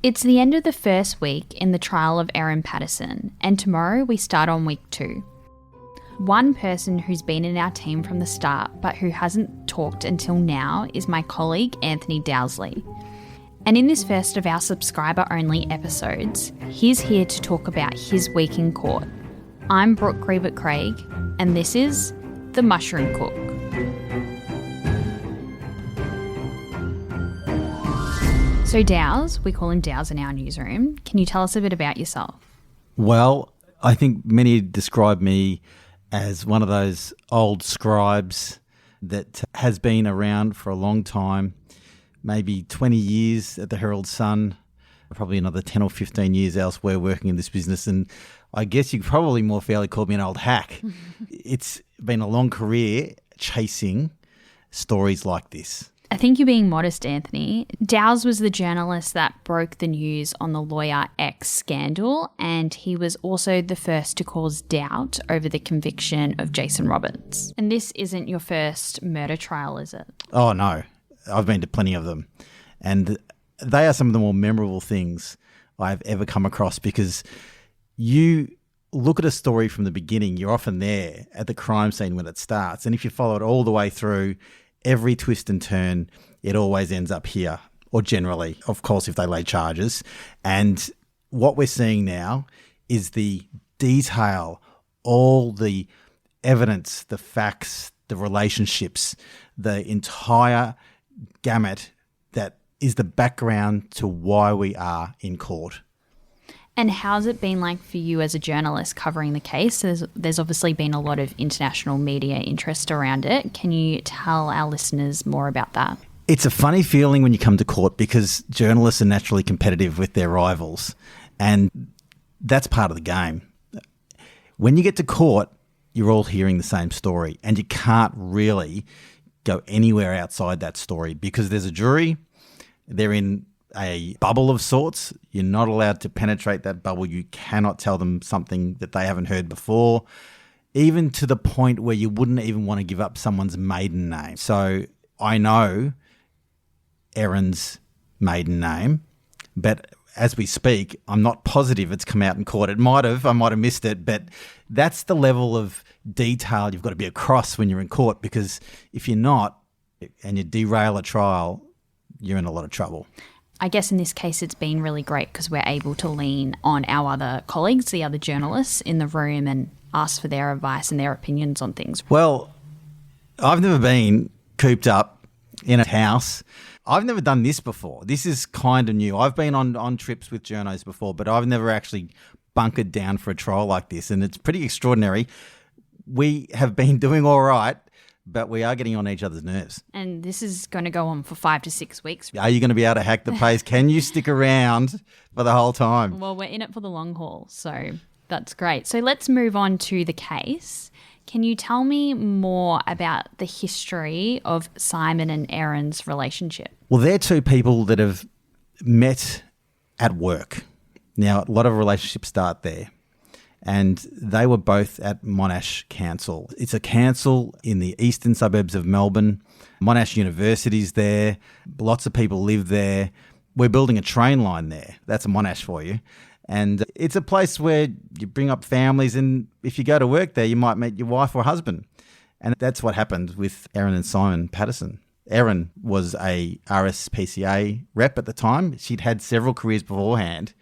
It's the end of the first week in the trial of Erin Patterson, and tomorrow we start on week 2. One person who's been in our team from the start but who hasn't talked until now is my colleague Anthony Dowsley. And in this first of our subscriber-only episodes, he's here to talk about his week in court. I'm Brooke Grievett-Craig, and this is The Mushroom Cook. So Dows, we call him Dows in our newsroom. Can you tell us a bit about yourself? Well, I think many describe me as one of those old scribes that has been around for a long time, maybe 20 years at the Herald Sun, probably another 10 or 15 years elsewhere working in this business. And I guess you could probably more fairly call me an old hack. It's been a long career chasing stories like this. I think you're being modest, Anthony. Dows was the journalist that broke the news on the Lawyer X scandal, and he was also the first to cause doubt over the conviction of Jason Roberts. And this isn't your first murder trial, is it? Oh, no. I've been to plenty of them. And they are some of the more memorable things I've ever come across, because you look at a story from the beginning, you're often there at the crime scene when it starts. And if you follow it all the way through, every twist and turn, it always ends up here, or generally, of course, if they lay charges. And what we're seeing now is the detail, all the evidence, the facts, the relationships, the entire gamut that is the background to why we are in court. And how's it been like for you as a journalist covering the case? There's obviously been a lot of international media interest around it. Can you tell our listeners more about that? It's a funny feeling when you come to court, because journalists are naturally competitive with their rivals, and that's part of the game. When you get to court, you're all hearing the same story, and you can't really go anywhere outside that story because there's a jury, they're in a bubble of sorts. You're not allowed to penetrate that bubble. You cannot tell them something that they haven't heard before, even to the point where you wouldn't even want to give up someone's maiden name. So I know Erin's maiden name, but as we speak, I'm not positive it's come out in court. I might have missed it, but that's the level of detail you've got to be across when you're in court, because if you're not and you derail a trial, you're in a lot of trouble. I guess in this case it's been really great because we're able to lean on our other colleagues, the other journalists in the room, and ask for their advice and their opinions on things. Well, I've never been cooped up in a house. I've never done this before. This is kind of new. I've been on trips with journos before, but I've never actually bunkered down for a trial like this, and it's pretty extraordinary. We have been doing all right, but we are getting on each other's nerves. And this is going to go on for 5 to 6 weeks. Are you going to be able to hack the pace? Can you stick around for the whole time? Well, we're in it for the long haul, so that's great. So let's move on to the case. Can you tell me more about the history of Simon and Erin's relationship? Well, they're two people that have met at work. Now, a lot of relationships start there. And they were both at Monash Council. It's a council in the eastern suburbs of Melbourne. Monash University's there. Lots of people live there. We're building a train line there. That's a Monash for you. And it's a place where you bring up families, and if you go to work there, you might meet your wife or husband. And that's what happened with Erin and Simon Patterson. Erin was a RSPCA rep at the time. She'd had several careers beforehand.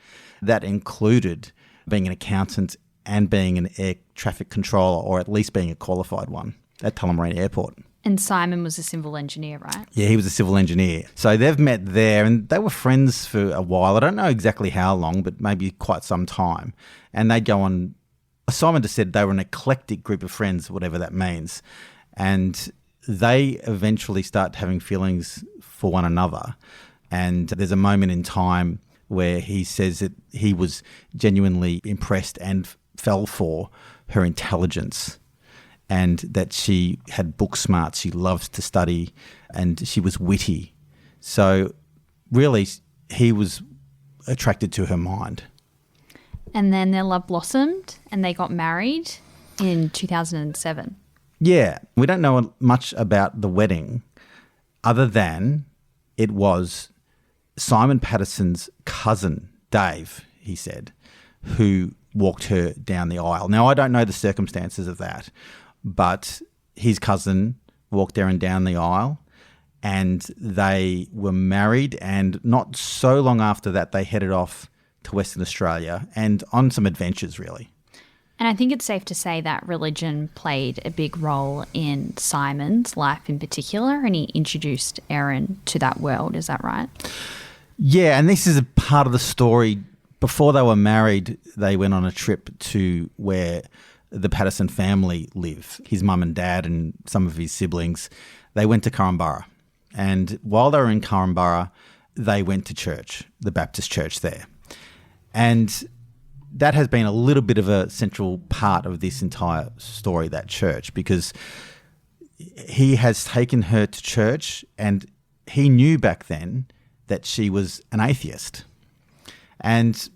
That included being an accountant and being an air traffic controller, or at least being a qualified one at Tullamarine Airport. And Simon was a civil engineer, right? Yeah, he was a civil engineer. So they've met there, and they were friends for a while. I don't know exactly how long, but maybe quite some time. And they'd go on. Simon just said they were an eclectic group of friends, whatever that means. And they eventually start having feelings for one another. And there's a moment in time where he says that he was genuinely impressed and fell for her intelligence, and that she had book smarts, she loved to study, and she was witty. So really, he was attracted to her mind. And then their love blossomed and they got married in 2007. Yeah, we don't know much about the wedding other than it was Simon Patterson's cousin, Dave, he said, who walked her down the aisle. Now, I don't know the circumstances of that, but his cousin walked Erin down the aisle and they were married, and not so long after that they headed off to Western Australia and on some adventures, really. And I think it's safe to say that religion played a big role in Simon's life in particular, and he introduced Erin to that world. Is that right? Yeah, and this is a part of the story. Before they were married, they went on a trip to where the Patterson family live. His mum and dad and some of his siblings. They went to Korumburra. And while they were in Korumburra, they went to church, the Baptist church there. And that has been a little bit of a central part of this entire story, that church, because he has taken her to church and he knew back then that she was an atheist. And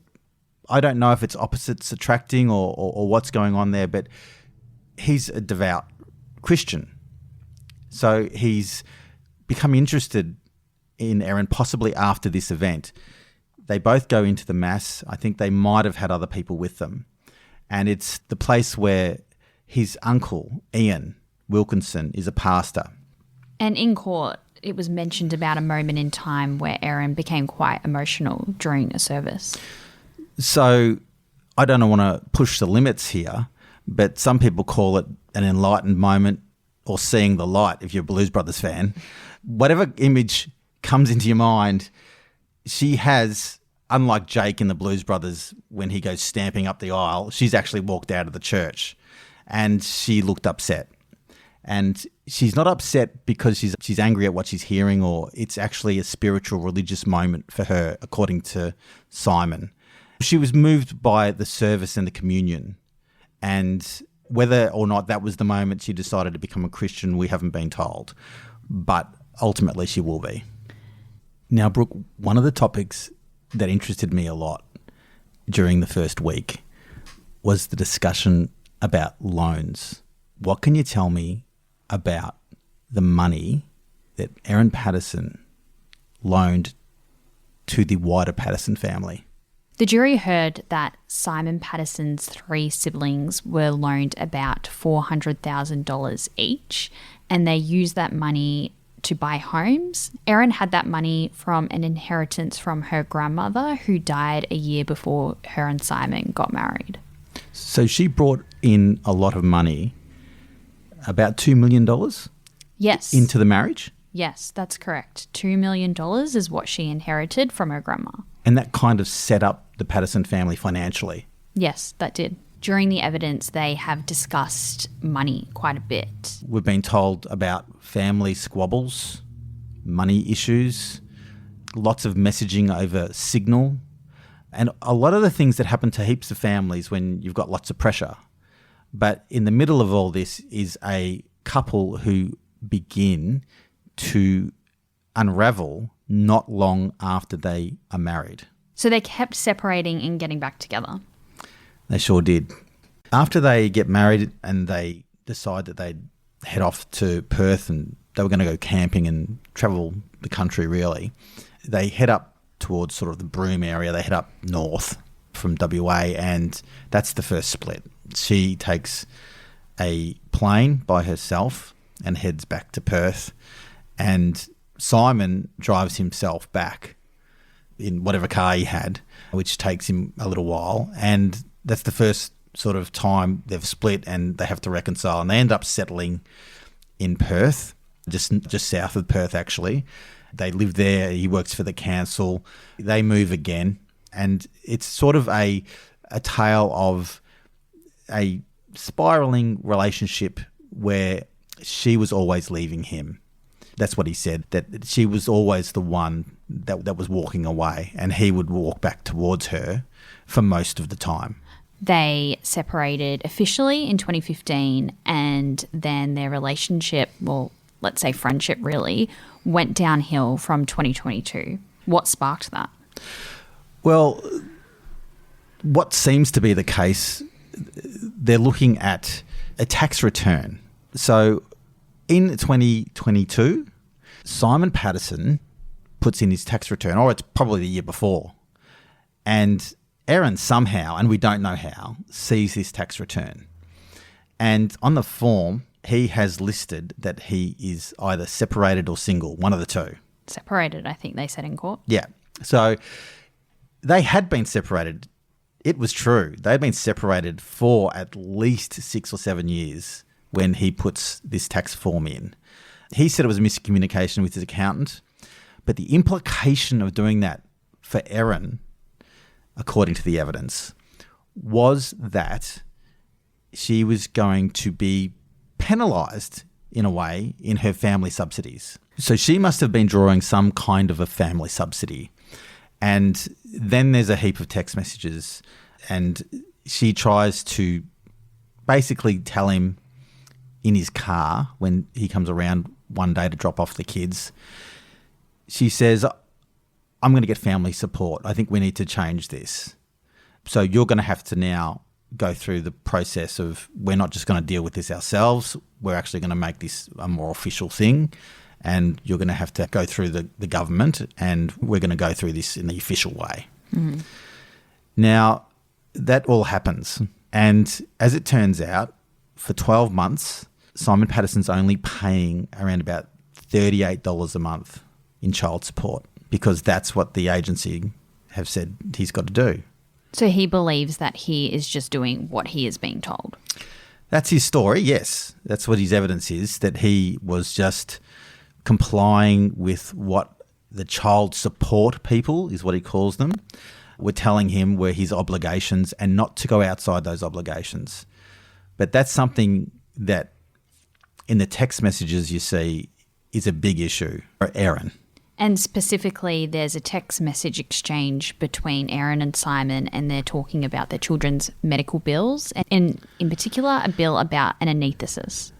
I don't know if it's opposites attracting or what's going on there, but he's a devout Christian. So he's become interested in Erin possibly after this event. They both go into the Mass. I think they might have had other people with them. And it's the place where his uncle, Ian Wilkinson, is a pastor. And in court, it was mentioned about a moment in time where Erin became quite emotional during a service. So I don't want to push the limits here, but some people call it an enlightened moment or seeing the light if you're a Blues Brothers fan. Whatever image comes into your mind, she has, unlike Jake in the Blues Brothers when he goes stamping up the aisle, she's actually walked out of the church and she looked upset. And she's not upset because she's angry at what she's hearing, or it's actually a spiritual, religious moment for her, according to Simon. She was moved by the service and the communion. And whether or not that was the moment she decided to become a Christian, we haven't been told. But ultimately she will be. Now, Brooke, one of the topics that interested me a lot during the first week was the discussion about loans. What can you tell me about the money that Erin Patterson loaned to the wider Patterson family? The jury heard that Simon Patterson's 3 siblings were loaned about $400,000 each, and they used that money to buy homes. Erin had that money from an inheritance from her grandmother, who died a year before her and Simon got married. So she brought in a lot of money, about $2 million? Yes. Into the marriage? Yes, that's correct. $2 million is what she inherited from her grandma. And that kind of set up the Patterson family financially? Yes, that did. During the evidence, they have discussed money quite a bit. We've been told about family squabbles, money issues, lots of messaging over Signal, and a lot of the things that happen to heaps of families when you've got lots of pressure. But in the middle of all this is a couple who begin to unravel not long after they are married. So they kept separating and getting back together. They sure did. After they get married and they decide that they'd head off to Perth and they were going to go camping and travel the country really, they head up towards sort of the Broome area. They head up north from WA, and that's the first split. She takes a plane by herself and heads back to Perth, and Simon drives himself back in whatever car he had, which takes him a little while, and that's the first sort of time they've split and they have to reconcile, and they end up settling in Perth, just south of Perth actually. They live there. He works for the council. They move again, and it's sort of a tale of a spiraling relationship where she was always leaving him. That's what he said, that she was always the one that was walking away, and he would walk back towards her for most of the time. They separated officially in 2015, and then their relationship, well, let's say friendship really, went downhill from 2022. What sparked that? Well, what seems to be the case, they're looking at a tax return. So in 2022, Simon Patterson puts in his tax return, or it's probably the year before. And Aaron somehow, and we don't know how, sees this tax return. And on the form, he has listed that he is either separated or single, one of the two. Separated, I think they said in court. Yeah. So they had been separated. It was true. They'd been separated for at least 6 or 7 years when he puts this tax form in. He said it was a miscommunication with his accountant, but the implication of doing that for Erin, according to the evidence, was that she was going to be penalised in a way in her family subsidies. So she must have been drawing some kind of a family subsidy. And then there's a heap of text messages, and she tries to basically tell him in his car when he comes around one day to drop off the kids, she says, I'm going to get family support. I think we need to change this. So you're going to have to now go through the process of, we're not just going to deal with this ourselves. We're actually going to make this a more official thing. And you're going to have to go through the government, and we're going to go through this in the official way. Mm. Now, that all happens. And as it turns out, for 12 months, Simon Patterson's only paying around about $38 a month in child support, because that's what the agency have said he's got to do. So he believes that he is just doing what he is being told. That's his story, yes. That's what his evidence is, that he was just complying with what the child support people, is what he calls them, were telling him were his obligations, and not to go outside those obligations. But that's something that in the text messages you see is a big issue for Erin. And specifically, there's a text message exchange between Erin and Simon, and they're talking about their children's medical bills, and in particular, a bill about an anaesthesis.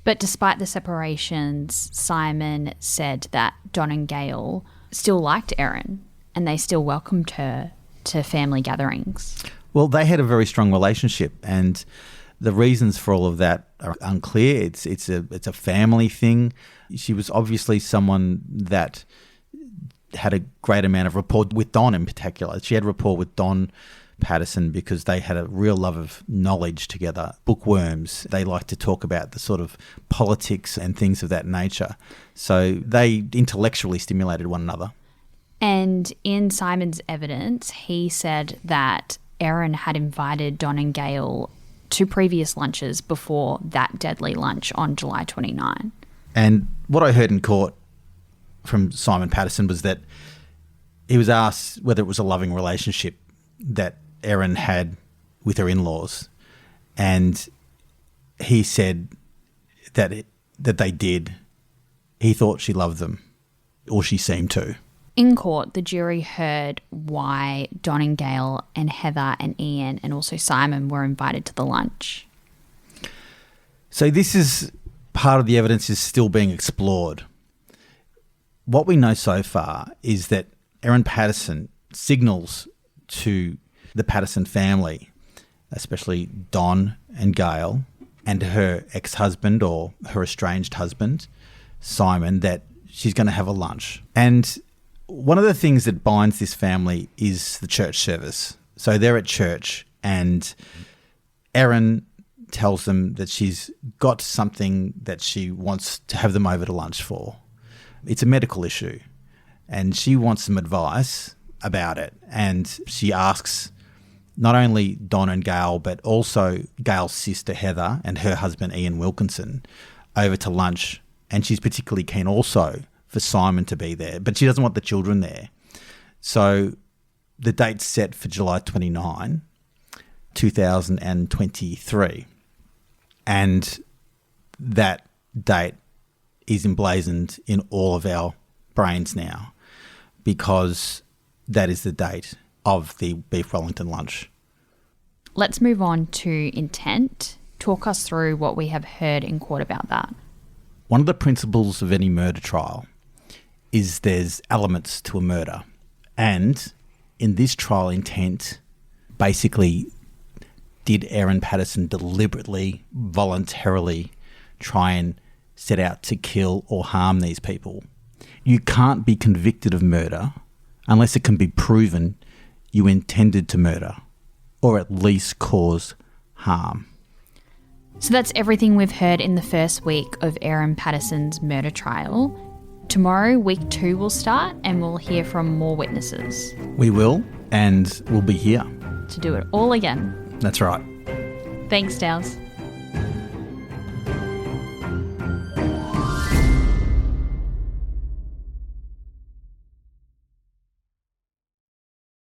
But despite the separations, Simon said that Don and Gail still liked Erin, and they still welcomed her to family gatherings. Well, they had a very strong relationship, and the reasons for all of that are unclear. It's a family thing. She was obviously someone that had a great amount of rapport with Don in particular. She had rapport with Don Patterson because they had a real love of knowledge together, bookworms. They liked to talk about the sort of politics and things of that nature. So they intellectually stimulated one another. And in Simon's evidence, he said that Erin had invited Don and Gail to previous lunches before that deadly lunch on July 29. And what I heard in court from Simon Patterson was that he was asked whether it was a loving relationship that Erin had with her in-laws, and he said that they did. He thought she loved them, or she seemed to. In court, the jury heard why Don and Gail and Heather and Ian and also Simon were invited to the lunch. So this is part of the evidence is still being explored. What we know so far is that Erin Patterson signals to the Patterson family, especially Don and Gail and her ex-husband or her estranged husband, Simon, that she's going to have a lunch. And one of the things that binds this family is the church service. So they're at church, and Erin tells them that she's got something that she wants to have them over to lunch for. It's a medical issue, and she wants some advice about it. And she asks not only Don and Gail, but also Gail's sister Heather and her husband Ian Wilkinson over to lunch. And she's particularly keen also for Simon to be there, but she doesn't want the children there. So the date's set for July 29, 2023. And that date is emblazoned in all of our brains now, because that is the date of the beef Wellington lunch. Let's move on to intent. Talk us through what we have heard in court about that. One of the principles of any murder trial is there's elements to a murder. And in this trial, intent basically, did Erin Patterson deliberately, voluntarily try and set out to kill or harm these people? You can't be convicted of murder unless it can be proven you intended to murder or at least cause harm. So that's everything we've heard in the first week of Aaron Patterson's murder trial. Tomorrow, week 2 will start and we'll hear from more witnesses. We will, and we'll be here To do it all again. That's right. Thanks, Dales.